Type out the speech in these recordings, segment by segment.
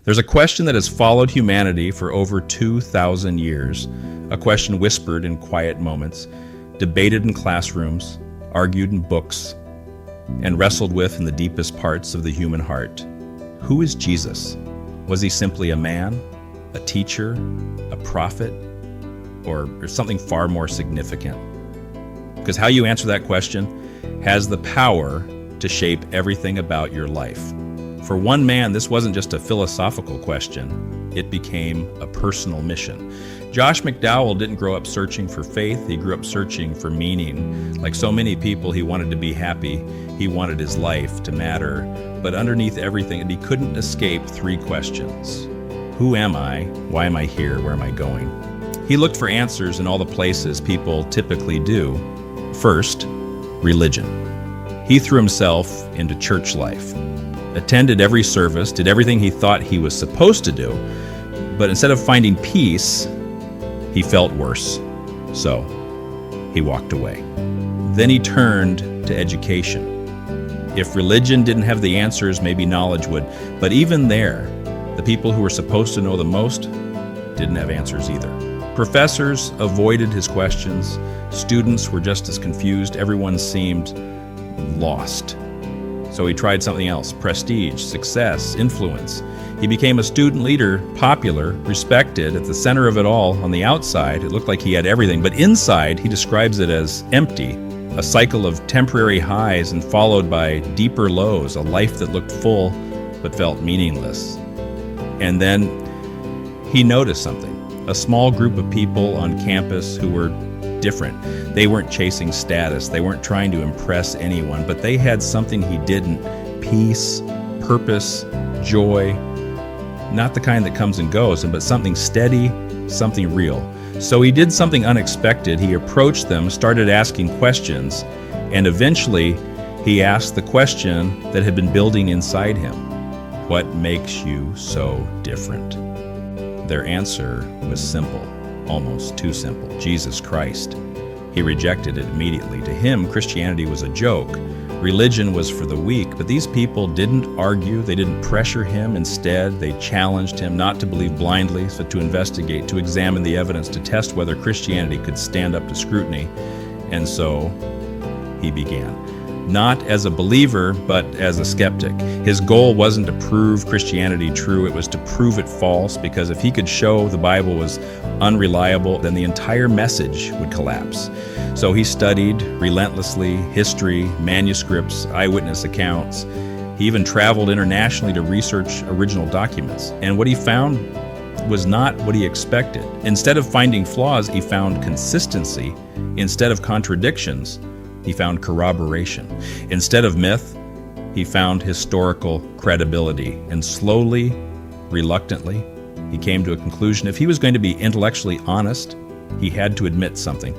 There's a question that has followed humanity for over 2,000 years, a question whispered in quiet moments, debated in classrooms, argued in books, and wrestled with in the deepest parts of the human heart. Who is Jesus? Was he simply a man, a teacher, a prophet, or something far more significant? Because how you answer that question has the power to shape everything about your life. For one man, this wasn't just a philosophical question, it became a personal mission. Josh McDowell didn't grow up searching for faith, he grew up searching for meaning. Like so many people, he wanted to be happy, he wanted his life to matter, but underneath everything, he couldn't escape three questions. Who am I? Why am I here? Where am I going? He looked for answers in all the places people typically do. First, religion. He threw himself into church life, attended every service, did everything he thought he was supposed to do, but instead of finding peace, he felt worse. So he walked away. Then he turned to education. If religion didn't have the answers, maybe knowledge would. But even there, the people who were supposed to know the most didn't have answers either. Professors avoided his questions. Students were just as confused. Everyone seemed lost. So he tried something else: prestige, success, influence. He became a student leader, popular, respected, at the center of it all. On the outside, it looked like he had everything, but inside, he describes it as empty, a cycle of temporary highs and followed by deeper lows, a life that looked full but felt meaningless. And then he noticed something. A small group of people on campus who were different. They weren't chasing status. They weren't trying to impress anyone, but they had something he didn't: peace, purpose, joy. Not the kind that comes and goes, but something steady, something real. So he did something unexpected. He approached them, started asking questions, and eventually he asked the question that had been building inside him: what makes you so different? Their answer was simple. Almost too simple: Jesus Christ. He rejected it immediately. To him, Christianity was a joke. Religion was for the weak. But these people didn't argue. They didn't pressure him. Instead, they challenged him not to believe blindly, but to investigate, to examine the evidence, to test whether Christianity could stand up to scrutiny. And so he began. Not as a believer, but as a skeptic. His goal wasn't to prove Christianity true, it was to prove it false, because if he could show the Bible was unreliable, then the entire message would collapse. So he studied relentlessly history, manuscripts, eyewitness accounts. He even traveled internationally to research original documents. And what he found was not what he expected. Instead of finding flaws, he found consistency. Instead of contradictions, he found corroboration. Instead of myth, he found historical credibility. And slowly, reluctantly, he came to a conclusion: if he was going to be intellectually honest, he had to admit something.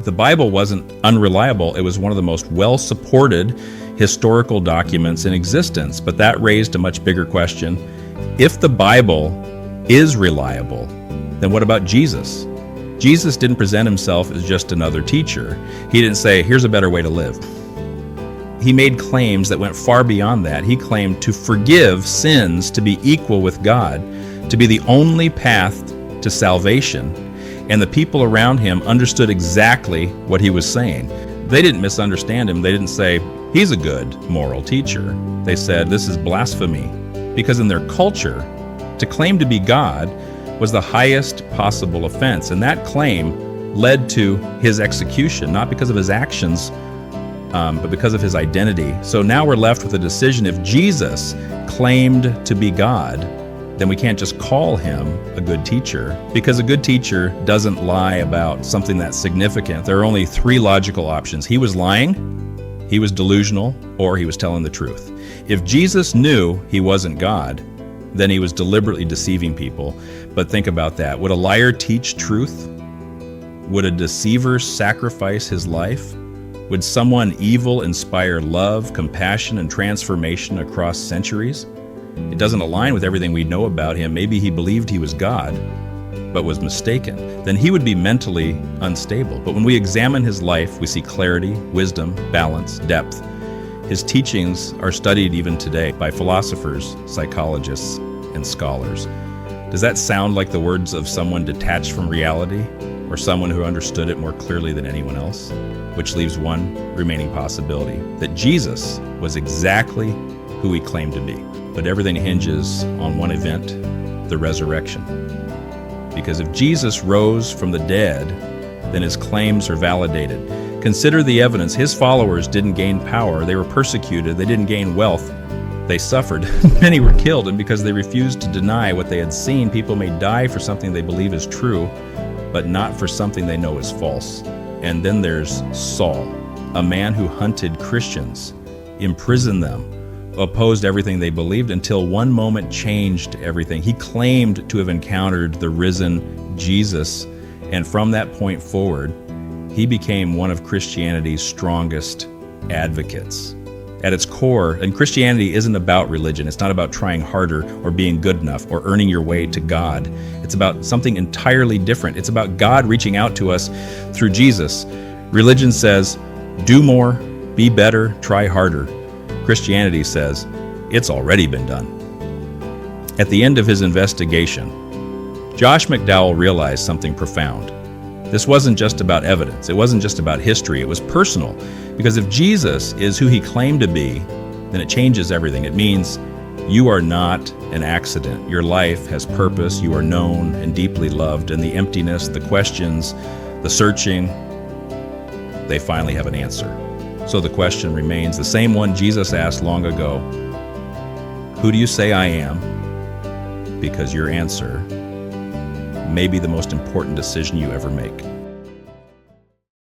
The Bible wasn't unreliable. It was one of the most well-supported historical documents in existence. But that raised a much bigger question. If the Bible is reliable, then what about Jesus? Jesus didn't present himself as just another teacher. He didn't say, here's a better way to live. He made claims that went far beyond that. He claimed to forgive sins, to be equal with God, to be the only path to salvation. And the people around him understood exactly what he was saying. They didn't misunderstand him. They didn't say, he's a good moral teacher. They said, this is blasphemy. Because in their culture, to claim to be God was the highest possible offense. And that claim led to his execution, not because of his actions, but because of his identity. So now we're left with a decision. If Jesus claimed to be God, then we can't just call him a good teacher, because a good teacher doesn't lie about something that's significant. There are only three logical options. He was lying, he was delusional, or he was telling the truth. If Jesus knew he wasn't God, then he was deliberately deceiving people. But think about that. Would a liar teach truth? Would a deceiver sacrifice his life? Would someone evil inspire love, compassion, and transformation across centuries? It doesn't align with everything we know about him. Maybe he believed he was God, but was mistaken. Then he would be mentally unstable. But when we examine his life, we see clarity, wisdom, balance, depth. His teachings are studied even today by philosophers, psychologists, and and scholars. Does that sound like the words of someone detached from reality, or someone who understood it more clearly than anyone else? Which leaves one remaining possibility, that Jesus was exactly who he claimed to be. But everything hinges on one event, the resurrection. Because if Jesus rose from the dead, then his claims are validated. Consider the evidence. His followers didn't gain power. They were persecuted. They didn't gain wealth. They suffered. Many were killed, and because they refused to deny what they had seen, people may die for something they believe is true, but not for something they know is false. And then there's Saul, a man who hunted Christians, imprisoned them, opposed everything they believed until one moment changed everything. He claimed to have encountered the risen Jesus, and from that point forward, he became one of Christianity's strongest advocates. At its core, and Christianity isn't about religion. It's not about trying harder or being good enough or earning your way to God. It's about something entirely different. It's about God reaching out to us through Jesus. Religion says, do more, be better, try harder. Christianity says, it's already been done. At the end of his investigation, Josh McDowell realized something profound. This wasn't just about evidence. It wasn't just about history. It was personal. Because if Jesus is who he claimed to be, then it changes everything. It means you are not an accident. Your life has purpose. You are known and deeply loved. And the emptiness, the questions, the searching, they finally have an answer. So the question remains the same one Jesus asked long ago. Who do you say I am? Because your answer may be the most important decision you ever make.